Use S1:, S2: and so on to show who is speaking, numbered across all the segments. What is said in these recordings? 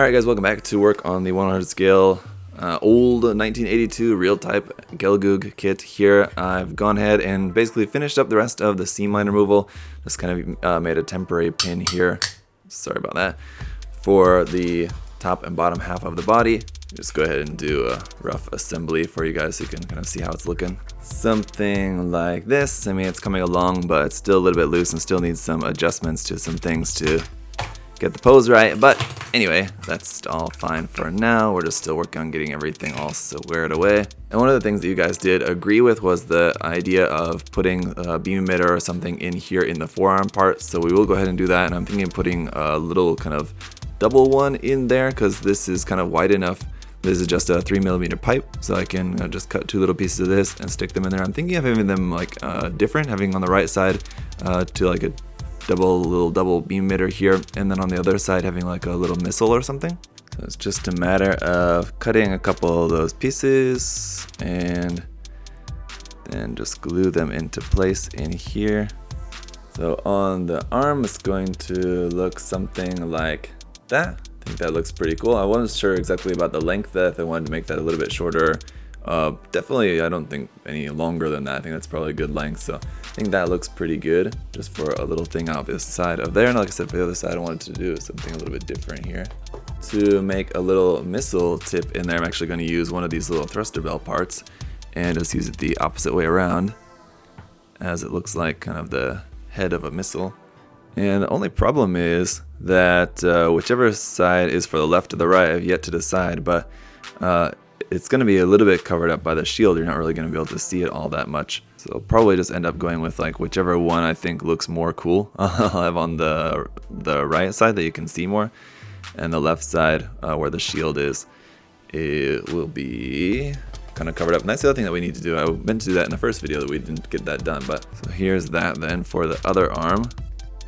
S1: Alright guys, welcome back to work on the 100 scale old 1982 Real Type Gelgoog kit here. I've gone ahead and basically finished up the rest of the seam line removal. Just kind of made a temporary pin here, sorry about that, for the top and bottom half of the body. Just go ahead and do a rough assembly for you guys so you can kind of see how it's looking. Something like this. I mean, it's coming along, but it's still a little bit loose and still needs some adjustments to some things to get the pose right, but anyway, that's all fine for now. We're just still working on getting everything all squared away. And one of the things that you guys did agree with was the idea of putting a beam emitter or something in here in the forearm part, so we will go ahead and do that. And I'm thinking of putting a little kind of double one in there because this is kind of wide enough. This is just a 3mm pipe, so I can just cut two little pieces of this and stick them in there. I'm thinking of having them like different, having on the right side to like a little double beam emitter here, and then on the other side having like a little missile or something. So it's just a matter of cutting a couple of those pieces and then just glue them into place in here. So on the arm it's going to look something like that. I think that looks pretty cool. I wasn't sure exactly about the length that if I wanted to make that a little bit shorter. Definitely I don't think any longer than that. I think that's probably a good length, so I think that looks pretty good just for a little thing out this side of there. And like I said, for the other side I wanted to do something a little bit different here. To make a little missile tip in there, I'm actually going to use one of these little thruster bell parts and just use it the opposite way around, as it looks like kind of the head of a missile. And the only problem is that whichever side is for the left or the right, I've yet to decide, but it's going to be a little bit covered up by the shield. You're not really going to be able to see it all that much. So I'll probably just end up going with like whichever one I think looks more cool. I'll have on the right side that you can see more, and the left side where the shield is, it will be kind of covered up. And that's the other thing that we need to do. I meant to do that in the first video that we didn't get that done. But so here's that then for the other arm.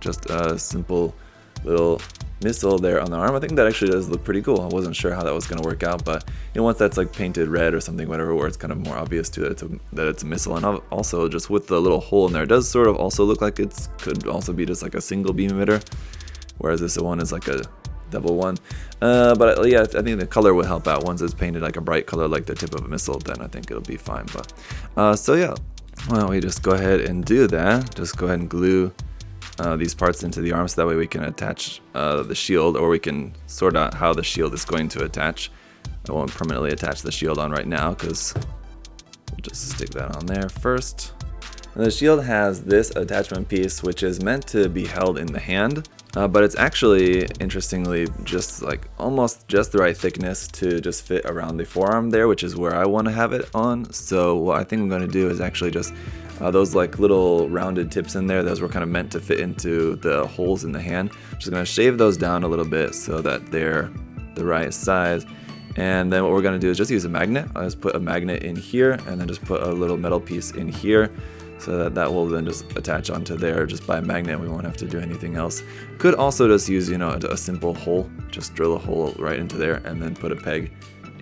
S1: Just a simple little missile there on the arm. I think that actually does look pretty cool. I wasn't sure how that was going to work out, but you know, once that's like painted red or something, whatever, where it's kind of more obvious to it that it's a missile. And also just with the little hole in there, it does sort of also look like it could also be just like a single beam emitter, whereas this one is like a double one. But yeah, I think the color will help out. Once it's painted like a bright color like the tip of a missile, then I think it'll be fine. But so yeah, why don't we just go ahead and do that. Just go ahead and glue these parts into the arm so that way we can attach the shield, or we can sort out how the shield is going to attach. I won't permanently attach the shield on right now because we'll just stick that on there first. And the shield has this attachment piece which is meant to be held in the hand, but it's actually interestingly just like almost just the right thickness to just fit around the forearm there, which is where I want to have it on. So what I think I'm going to do is actually just those like little rounded tips in there, those were kind of meant to fit into the holes in the hand. I'm just going to shave those down a little bit so that they're the right size. And then what we're going to do is just use a magnet. I'll just put a magnet in here and then just put a little metal piece in here so that that will then just attach onto there just by magnet. We won't have to do anything else. Could also just use, you know, a simple hole, just drill a hole right into there and then put a peg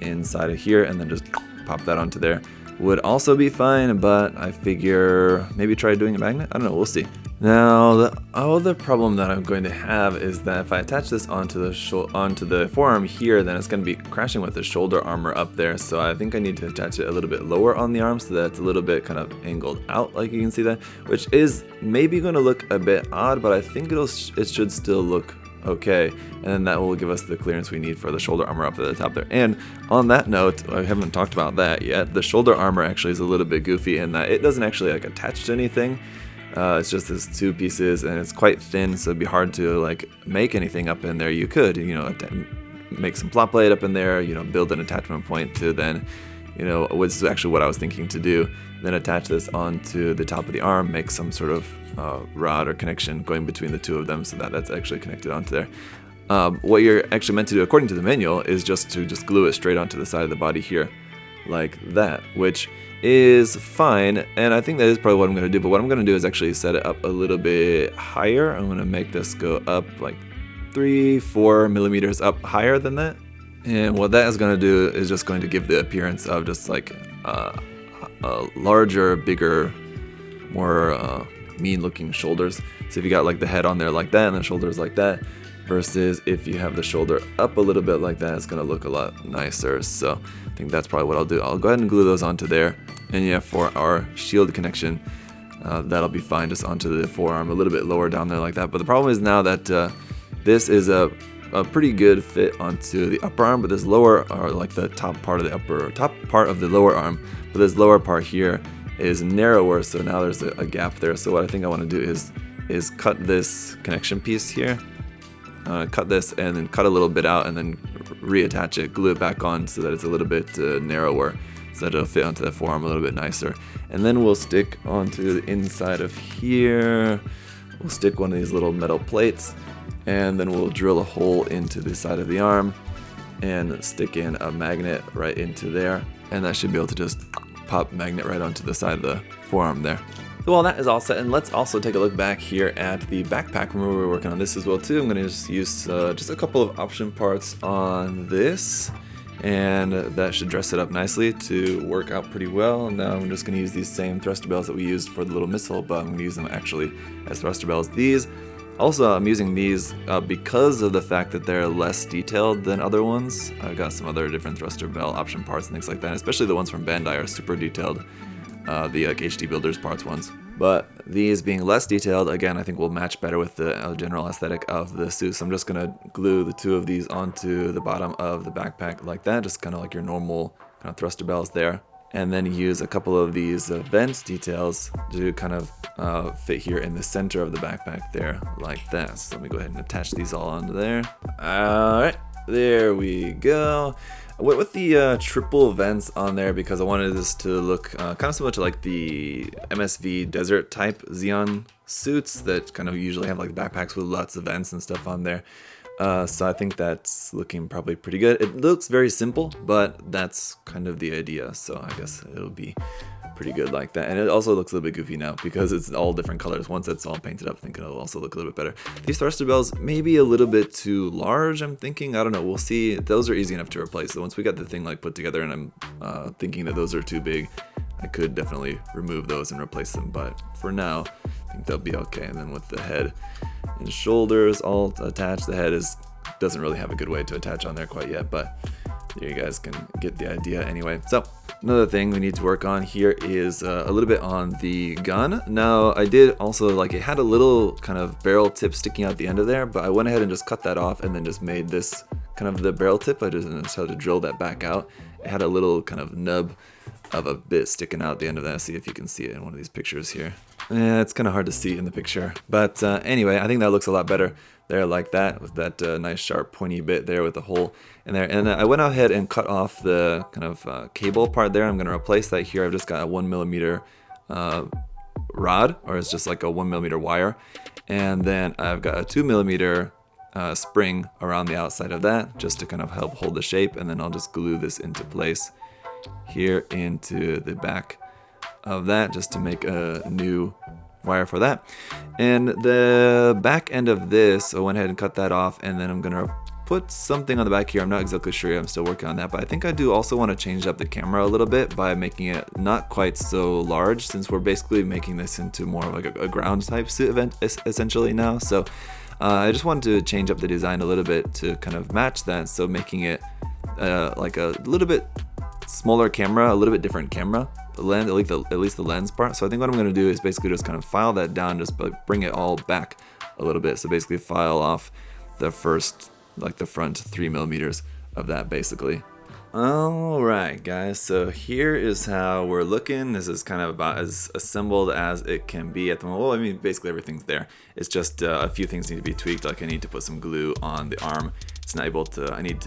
S1: inside of here and then just pop that onto there. Would also be fine, but I figure maybe try doing a magnet. I don't know, we'll see. Now the other problem that I'm going to have is that if I attach this onto the forearm here, then it's going to be crashing with the shoulder armor up there. So I think I need to attach it a little bit lower on the arm so that it's a little bit kind of angled out, like you can see that, which is maybe going to look a bit odd, but I think it should still look okay, and then that will give us the clearance we need for the shoulder armor up at the top there. And on that note, I haven't talked about that yet. The shoulder armor actually is a little bit goofy in that it doesn't actually like attach to anything. It's just these two pieces and it's quite thin, so it'd be hard to like make anything up in there. You could, you know, make some plot plate up in there, you know, build an attachment point to then, you know, which is actually what I was thinking to do, then attach this onto the top of the arm, make some sort of rod or connection going between the two of them so that that's actually connected onto there. What you're actually meant to do according to the manual is just to glue it straight onto the side of the body here like that, which is fine, and I think that is probably what I'm going to do. But what I'm going to do is actually set it up a little bit higher. I'm going to make this go up like 3-4 millimeters up higher than that, and what that is going to do is just going to give the appearance of just like a larger, bigger, more mean looking shoulders. So if you got like the head on there like that and the shoulders like that, versus if you have the shoulder up a little bit like that, it's gonna look a lot nicer. So I think that's probably what I'll do. I'll go ahead and glue those onto there. And yeah, for our shield connection, that'll be fine just onto the forearm, a little bit lower down there like that. But the problem is now that this is a pretty good fit onto the upper arm, but this lower, or like the top part of the lower arm, but this lower part here is narrower, so now there's a gap there. So what I think I want to do is cut this connection piece here, cut this and then cut a little bit out and then reattach it, glue it back on so that it's a little bit narrower, so that it'll fit onto the forearm a little bit nicer. And then we'll stick onto the inside of here, we'll stick one of these little metal plates, and then we'll drill a hole into the side of the arm and stick in a magnet right into there, and that should be able to just pop magnet right onto the side of the forearm there. So while that is all set, and let's also take a look back here at the backpack. Remember, we're working on this as well too. I'm going to just use just a couple of option parts on this, and that should dress it up nicely to work out pretty well. And now I'm just going to use these same thruster bells that we used for the little missile, but I'm going to use them actually as thruster bells. These also, I'm using these because of the fact that they're less detailed than other ones. I've got some other different thruster bell option parts and things like that, especially the ones from Bandai are super detailed, the like HD Builders parts ones. But these being less detailed, again, I think will match better with the general aesthetic of the suit. So I'm just going to glue the two of these onto the bottom of the backpack like that, just kind of like your normal kind of thruster bells there. And then use a couple of these vent details to kind of fit here in the center of the backpack there, like that. So let me go ahead and attach these all onto there. Alright, there we go. I went with the triple vents on there because I wanted this to look kind of similar to like the MSV desert type Xeon suits that kind of usually have like backpacks with lots of vents and stuff on there. So I think that's looking probably pretty good. It looks very simple, but that's kind of the idea. So I guess it'll be pretty good like that. And it also looks a little bit goofy now because it's all different colors. Once it's all painted up, I think it'll also look a little bit better. These thruster bells may be a little bit too large, I'm thinking. I don't know. We'll see. Those are easy enough to replace. So once we got the thing like put together and I'm thinking that those are too big, I could definitely remove those and replace them. But for now, I think they'll be okay. And then with the head and shoulders all attached, the head doesn't really have a good way to attach on there quite yet, but there you guys can get the idea anyway. So another thing we need to work on here is a little bit on the gun. Now I did also, like, it had a little kind of barrel tip sticking out the end of there, but I went ahead and just cut that off and then just made this kind of the barrel tip. I just had to drill that back out. It had a little kind of nub of a bit sticking out the end of that. See if you can see it in one of these pictures here. Yeah, it's kind of hard to see in the picture, but anyway, I think that looks a lot better there like that, with that nice sharp pointy bit there with the hole in there. And I went ahead and cut off the kind of cable part there. I'm going to replace that here. I've just got a 1mm rod, or it's just like a 1mm wire, and then I've got a 2mm spring around the outside of that just to kind of help hold the shape. And then I'll just glue this into place here into the back of that just to make a new wire for that. And the back end of this, I went ahead and cut that off, and then I'm gonna put something on the back here. I'm not exactly sure, I'm still working on that, but I think I do also want to change up the camera a little bit by making it not quite so large, since we're basically making this into more of like a ground type suit event essentially now. So I just wanted to change up the design a little bit to kind of match that, so making it like a little bit smaller camera, a little bit different camera lens, at least the lens part. So I think what I'm going to do is basically just kind of file that down, just bring it all back a little bit. So basically file off the first, like the front 3mm of that basically. Alright guys, so here is how we're looking. This is kind of about as assembled as it can be at the moment. Well, I mean, basically everything's there. It's just a few things need to be tweaked. Like I need to put some glue on the arm. It's not able to, I need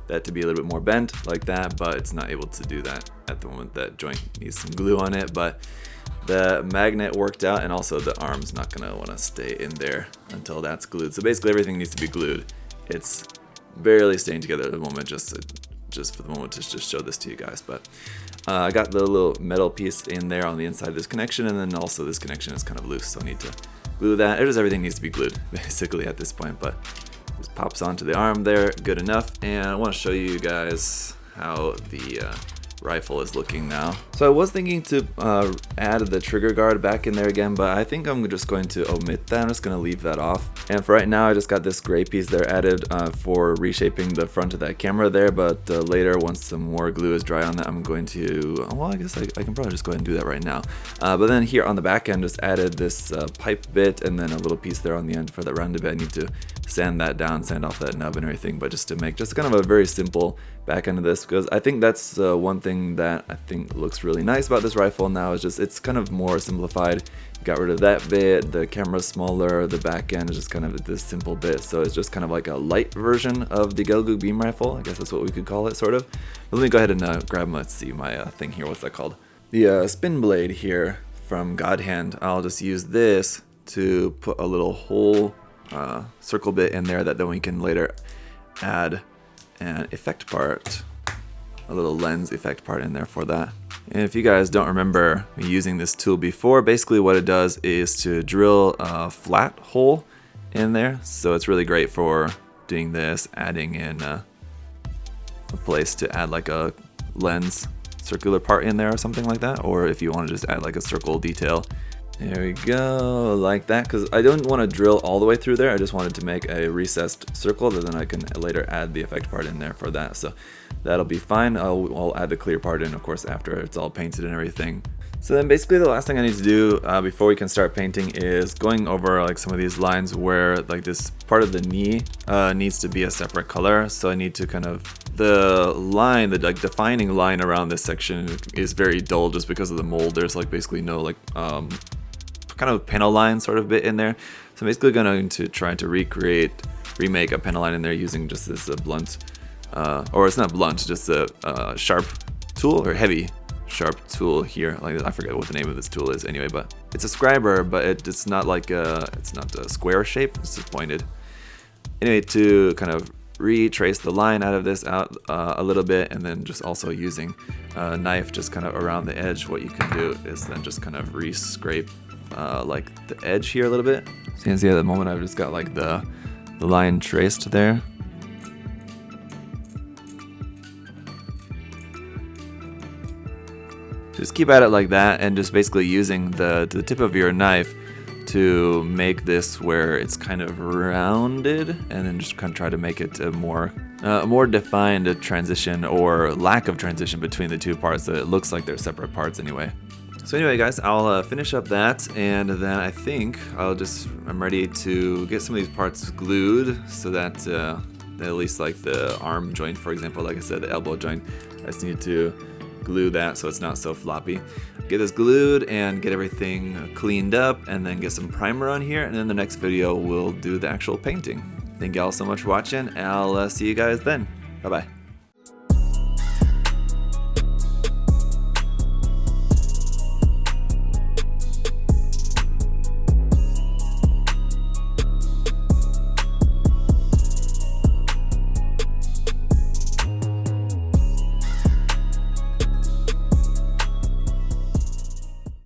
S1: that to be a little bit more bent like that, but it's not able to do that at the moment. That joint needs some glue on it, but the magnet worked out, and also the arm's not gonna want to stay in there until that's glued. So basically everything needs to be glued. It's barely staying together at the moment, just for the moment to just show this to you guys. But I got the little metal piece in there on the inside of this connection, and then also this connection is kind of loose, so I need to glue that. Everything needs to be glued basically at this point, but just pops onto the arm there, good enough. And I want to show you guys how the rifle is looking now. So I was thinking to add the trigger guard back in there again, but I think I'm just going to omit that. I'm just going to leave that off. And for right now, I just got this gray piece there added for reshaping the front of that camera there, but later, once some more glue is dry on that, I'm going to, well, I guess I can probably just go ahead and do that right now. But then here on the back end, just added this pipe bit and then a little piece there on the end for that rounded bit. I need to sand that down, sand off that nub and everything, but just to make just kind of a very simple back end of this, because I think that's one thing that I think looks really nice about this rifle now is just it's kind of more simplified. Got rid of that bit, the camera's smaller, the back end is just kind of this simple bit, so it's just kind of like a light version of the Gelgoog beam rifle. I guess that's what we could call it, sort of. But let me go ahead and grab, let's see, my thing here, what's that called? The spin blade here from God Hand. I'll just use this to put a little hole circle bit in there that then we can later add an effect part, a little lens effect part in there for that. And if you guys don't remember me using this tool before, basically what it does is to drill a flat hole in there. So it's really great for doing this, adding in a place to add like a lens circular part in there or something like that, or if you want to just add like a circle detail. There we go, like that, because I don't want to drill all the way through there. I just wanted to make a recessed circle that then I can later add the effect part in there for that. So that'll be fine. I'll add the clear part in, of course, after it's all painted and everything. So then basically the last thing I need to do before we can start painting is going over like some of these lines where like this part of the knee needs to be a separate color. So I need to kind of, the line, the like defining line around this section is very dull just because of the mold. There's like basically no like kind of panel line sort of bit in there. So I'm basically going to try to remake a panel line in there using just this blunt, or it's not blunt, just a sharp tool, or heavy sharp tool here. Like, I forget what the name of this tool is anyway, but it's a scriber, but it's not like it's not a square shape, it's just pointed. Anyway, to kind of retrace the line out of this out a little bit, and then just also using a knife just kind of around the edge, what you can do is then just kind of re-scrape like the edge here a little bit. So you can see at the moment I've just got like the line traced there. Just keep at it like that, and just basically using the tip of your knife to make this where it's kind of rounded, and then just kind of try to make it a more defined transition or lack of transition between the two parts, so it looks like they're separate parts anyway. So anyway guys, I'll finish up that, and then I think I'm ready to get some of these parts glued so that at least like the arm joint, for example, like I said, the elbow joint, I just need to glue that so it's not so floppy. Get this glued and get everything cleaned up, and then get some primer on here, and then the next video we'll do the actual painting. Thank y'all so much for watching, and I'll see you guys then. Bye bye.